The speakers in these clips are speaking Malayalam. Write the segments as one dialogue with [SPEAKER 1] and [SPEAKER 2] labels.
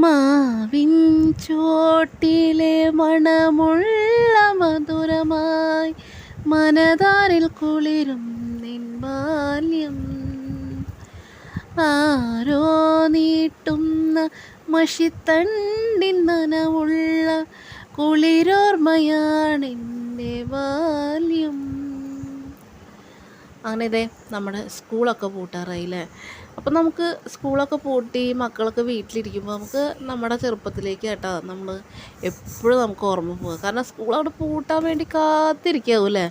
[SPEAKER 1] മാവിൻ ചോട്ടിലെ മണമുള്ള മധുരമായി മനതാരിൽ കുളിരും നിൻ ബാല്യം. ആരോ നീട്ടുന്ന മഷിത്തണ്ടിൻ നനവുള്ള കുളിരോർമ്മയാണെൻ്റെ ബാല്യം. അങ്ങനെ ഇതേ നമ്മുടെ സ്കൂളൊക്കെ പൂട്ടാറായില്ലേ. അപ്പം നമുക്ക് സ്കൂളൊക്കെ പൂട്ടി മക്കളൊക്കെ വീട്ടിലിരിക്കുമ്പോൾ നമുക്ക് നമ്മുടെ ചെറുപ്പത്തിലേക്ക് കേട്ടോ നമ്മൾ എപ്പോഴും നമുക്ക് ഓർമ്മ പോകുക. കാരണം സ്കൂൾ അവിടെ പൂട്ടാൻ വേണ്ടി കാത്തിരിക്കാവും അല്ലേ.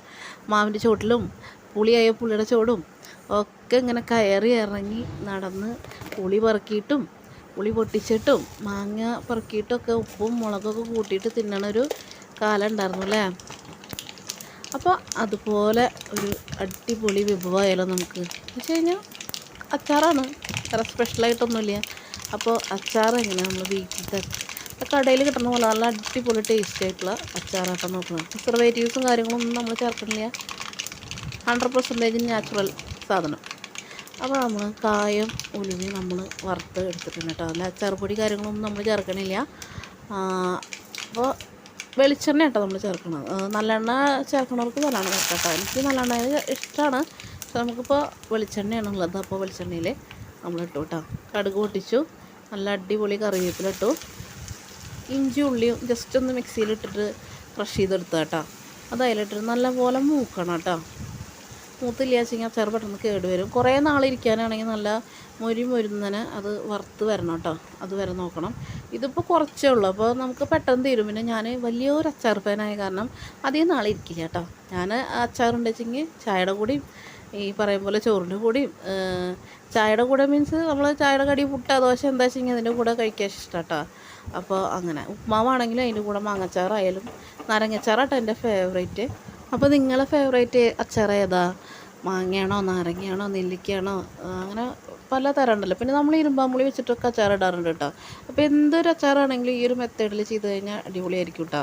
[SPEAKER 1] മാവിൻ്റെ ചോട്ടിലും പുളിയായ പുളിയുടെ ചോടും ഒക്കെ ഇങ്ങനെ കയറി ഇറങ്ങി നടന്ന് പുളി പറക്കിയിട്ടും പുളി പൊട്ടിച്ചിട്ടും മാങ്ങ പറക്കിയിട്ടൊക്കെ ഉപ്പും മുളകൊക്കെ കൂട്ടിയിട്ട് തിന്നണൊരു കാലം ഉണ്ടായിരുന്നു അല്ലേ. അപ്പോൾ അതുപോലെ ഒരു അടിപൊളി വിഭവമായാലോ നമുക്ക്. എന്ന് വെച്ച് കഴിഞ്ഞാൽ അച്ചാറാണ്, വേറെ സ്പെഷ്യലായിട്ടൊന്നുമില്ല. അപ്പോൾ അച്ചാർ എങ്ങനെയാണ് നമ്മൾ വീട്ടിലത്തെ കടയിൽ കിട്ടുന്ന പോലെ നല്ല അടിപൊളി ടേസ്റ്റ് ആയിട്ടുള്ള അച്ചാറാട്ടം നോക്കുന്നത്. പ്രിസർവേറ്റീവ്സും കാര്യങ്ങളൊന്നും നമ്മൾ ചേർക്കണില്ല, 100% നാച്ചുറൽ സാധനം. അപ്പോൾ നമ്മൾ കായം ഉലുവി നമ്മൾ വറുത്ത് എടുത്തിട്ടുണ്ട് കേട്ടോ. അതിൽ അച്ചാർ പൊടി കാര്യങ്ങളൊന്നും നമ്മൾ ചേർക്കണില്ല. അപ്പോൾ വെളിച്ചെണ്ണ കേട്ടോ നമ്മൾ ചേർക്കണത്. നല്ലെണ്ണ ചേർക്കണവർക്ക് നല്ലെണ്ണ ചേർക്കാം. എനിക്ക് നല്ലെണ്ണ ഇഷ്ടമാണ്, പക്ഷെ നമുക്കിപ്പോൾ വെളിച്ചെണ്ണയാണ് ഉള്ളത്. അപ്പോൾ വെളിച്ചെണ്ണയിൽ നമ്മളിട്ടു കേട്ടോ. കടുക് പൊട്ടിച്ചു, നല്ല അടിപൊളി കറിവേപ്പിലിട്ടു, ഇഞ്ചി ഉള്ളിയും ജസ്റ്റ് ഒന്ന് മിക്സിയിലിട്ടിട്ട് ക്രഷ് ചെയ്തെടുത്താൽ കേട്ടോ. അത് അതിലിട്ടിട്ട് നല്ലപോലെ മൂക്കണം കേട്ടോ. മൂത്തില്ല വെച്ചെങ്കിൽ അച്ചാർ പെട്ടെന്ന് കേടുവരും. കുറേ നാളിരിക്കാനാണെങ്കിൽ നല്ല മൊരുന്നനെ അത് വറുത്ത് വരണം കേട്ടോ. അത് വരെ നോക്കണം. ഇതിപ്പോൾ കുറച്ചേ ഉള്ളൂ, അപ്പോൾ നമുക്ക് പെട്ടെന്ന് തീരും. പിന്നെ ഞാൻ വലിയൊരു അച്ചാർ ഫാനായ കാരണം അധികം നാളിരിക്കില്ല കേട്ടോ. ഞാൻ അച്ചാറുണ്ട് വെച്ചെങ്കിൽ ചായയുടെ കൂടെയും ഈ പറയും പോലെ ചോറിൻ്റെ കൂടെയും, ചായയുടെ കൂടെ മീൻസ് നമ്മൾ ചായയുടെ കടി പുട്ട ദോശ എന്താ വെച്ചെങ്കിൽ അതിൻ്റെ കൂടെ കഴിക്കാൻ ഇഷ്ടം കേട്ടോ. അപ്പോൾ അങ്ങനെ ഉപ്മാവാണെങ്കിലും അതിൻ്റെ കൂടെ മാങ്ങച്ചാറായാലും നാരങ്ങച്ചാറാട്ടോ എൻ്റെ ഫേവറേറ്റ്. അപ്പോൾ നിങ്ങളെ ഫേവറേറ്റ് അച്ചാർ ഏതാ? മാങ്ങയാണോ, നാരങ്ങയാണോ, നെല്ലിക്കയാണോ, അങ്ങനെ പല തരം ഉണ്ടല്ലോ. പിന്നെ നമ്മൾ ഇരുമ്പാമ്പുളി വെച്ചിട്ടൊക്കെ അച്ചാർ ഇടാറുണ്ട് കേട്ടോ. അപ്പോൾ എന്തൊരു അച്ചാറാണെങ്കിലും ഈ ഒരു മെത്തേഡിൽ ചെയ്ത് കഴിഞ്ഞാൽ അടിപൊളിയായിരിക്കും കേട്ടോ.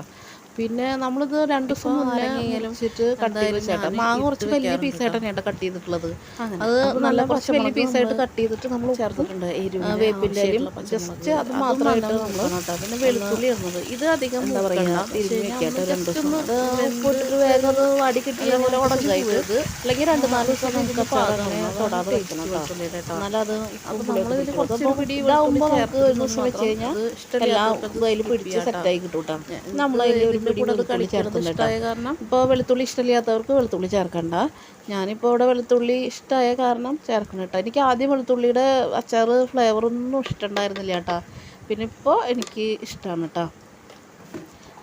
[SPEAKER 1] പിന്നെ നമ്മളിത് 2 ദിവസം നാരങ്ങയിലും വെച്ചിട്ട് കട്ട് ചെയ്ത് വെച്ചാട്ടോ. മാങ്ങ കുറച്ച് വലിയ പീസായിട്ടാണ് കേട്ടോ കട്ട് ചെയ്തിട്ടുള്ളത്. അത് നല്ല കുറച്ച് വലിയ പീസായിട്ട് കട്ട് ചെയ്തിട്ട് നമ്മൾ ചേർത്തിട്ടുണ്ട്. വേപ്പിൻ്റെ ജസ്റ്റ് അത് മാത്രമായിട്ട് നമ്മൾ കേട്ടോ. പിന്നെ വെളുത്തുള്ളി ഇടുന്നത് ഇത് അധികം എന്താ പറയുക ഉപ്പിട്ടിട്ട് വേഗം അത് വാടി കിട്ടിയ പോലെ ഉടഞ്ഞായിട്ട്, അല്ലെങ്കിൽ 2-4 ദിവസം നമുക്ക് അച്ചാറങ്ങനെ തൊടാതെ വെക്കണം കേട്ടോ. എന്നാലും അത് നമ്മളിതിൽ കുറച്ച് പിടി ഇതാകുമ്പോൾ നമുക്ക് ഒരു ദിവസം വെച്ച് കഴിഞ്ഞാൽ എല്ലാം അതിൽ പിടിച്ച് സെറ്റായി കിട്ടും കേട്ടോ. നമ്മളതിൽ ഒരു കൂടെ അത് കളി ചേർത്തില്ല കാരണം ഇപ്പോൾ വെളുത്തുള്ളി ഇഷ്ടമില്ലാത്തവർക്ക് വെളുത്തുള്ളി ചേർക്കണ്ട. ഞാനിപ്പോൾ ഇവിടെ വെളുത്തുള്ളി ഇഷ്ടമായ കാരണം ചേർക്കണം കേട്ടോ. എനിക്ക് ആദ്യം വെളുത്തുള്ളിയുടെ അച്ചാർ ഫ്ലേവറൊന്നും ഇഷ്ടമുണ്ടായിരുന്നില്ല കേട്ടോ. പിന്നെ ഇപ്പോൾ എനിക്ക് ഇഷ്ടമാണ് കേട്ടോ.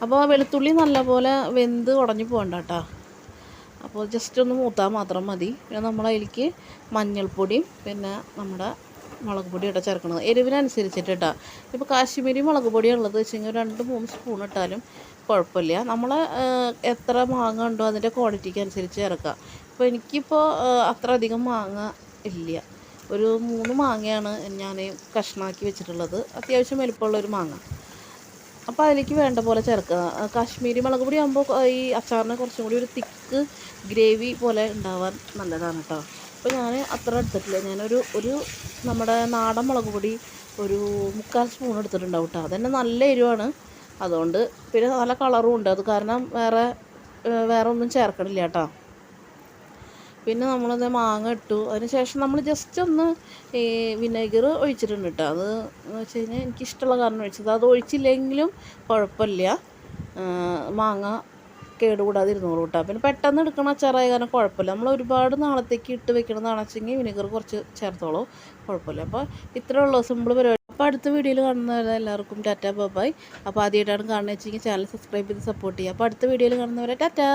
[SPEAKER 1] അപ്പോൾ വെളുത്തുള്ളി നല്ലപോലെ വെന്ത് ഉടഞ്ഞു പോകണ്ട കേട്ടോ. അപ്പോൾ ജസ്റ്റ് ഒന്ന് മൂത്താൽ മാത്രം മതി. പിന്നെ നമ്മളതിലേക്ക് മഞ്ഞൾപ്പൊടിയും പിന്നെ നമ്മുടെ മുളക് പൊടിയാണ് ചേർക്കുന്നത്, എരിവിനനുസരിച്ചിട്ട് കേട്ടോ. ഇപ്പോൾ കാശ്മീരി മുളക് പൊടിയുള്ളത് വെച്ചെങ്കിൽ 2-3 സ്പൂൺ ഇട്ടാലും കുഴപ്പമില്ല. നമ്മൾ എത്ര മാങ്ങ ഉണ്ടോ അതിൻ്റെ ക്വാണ്ടിറ്റിക്ക് അനുസരിച്ച് ചേർക്കുക. ഇപ്പോൾ എനിക്കിപ്പോൾ അത്ര അധികം മാങ്ങ ഇല്ല, ഒരു 3 മാങ്ങയാണ് ഞാൻ കഷ്ണമാക്കി വെച്ചിട്ടുള്ളത്, അത്യാവശ്യം വലിപ്പമുള്ളൊരു മാങ്ങ. അപ്പോൾ അതിലേക്ക് വേണ്ട പോലെ ചേർക്കുക. കാശ്മീരി മുളക് പൊടി ആകുമ്പോൾ ഈ അച്ചാറിന് കുറച്ചും കൂടി ഒരു തിക്ക് ഗ്രേവി പോലെ ഉണ്ടാവാൻ നല്ലതാണ് കേട്ടോ. അപ്പോൾ ഞാൻ അത്ര എടുത്തിട്ടില്ല. ഞാനൊരു നമ്മുടെ നാടൻ മുളക് പൊടി ഒരു 3/4 സ്പൂൺ എടുത്തിട്ടുണ്ടാവും കേട്ടോ. അതന്നെ നല്ല എരിവാണ്, അതുകൊണ്ട് പിന്നെ നല്ല കളറും ഉണ്ട്. അത് കാരണം വേറെ ഒന്നും ചേർക്കണില്ല കേട്ടോ. പിന്നെ നമ്മളത് മാങ്ങ ഇട്ടു, അതിന് ശേഷം നമ്മൾ ജസ്റ്റ് ഒന്ന് ഈ വിനെഗർ ഒഴിച്ചിട്ടുണ്ട് കേട്ടോ. അത് എന്ന് വെച്ച് കഴിഞ്ഞാൽ എനിക്കിഷ്ടമുള്ള കാരണം ഒഴിച്ചത്. അത് ഒഴിച്ചില്ലെങ്കിലും കുഴപ്പമില്ല, മാങ്ങ കേടുകൂടാതെ ഇരുന്നോളൂ കേട്ടോ. പിന്നെ പെട്ടെന്ന് എടുക്കണ അച്ചാറായ കാരണം കുഴപ്പമില്ല. നമ്മൾ ഒരുപാട് നാളത്തേക്ക് ഇട്ട് വെക്കണമെന്നാണെന്ന് വെച്ചെങ്കിൽ വിനെഗർ കുറച്ച് ചേർത്തോളൂ, കുഴപ്പമില്ല. അപ്പോൾ ഇത്രയുള്ള സിമ്പിൾ പരിപാടി. അപ്പോൾ അടുത്ത വീഡിയോയിൽ കാണുന്നവരെ എല്ലാവർക്കും ടാറ്റാ ബൈ. അപ്പോൾ ആദ്യമായിട്ടാണ് കാണുന്നത് വെച്ചെങ്കിൽ ചാനൽ സബ്സ്ക്രൈബ് ചെയ്ത് സപ്പോർട്ട് ചെയ്യുക. അപ്പോൾ അടുത്ത വീഡിയോയിൽ കാണുന്നവരെ ടാറ്റാ.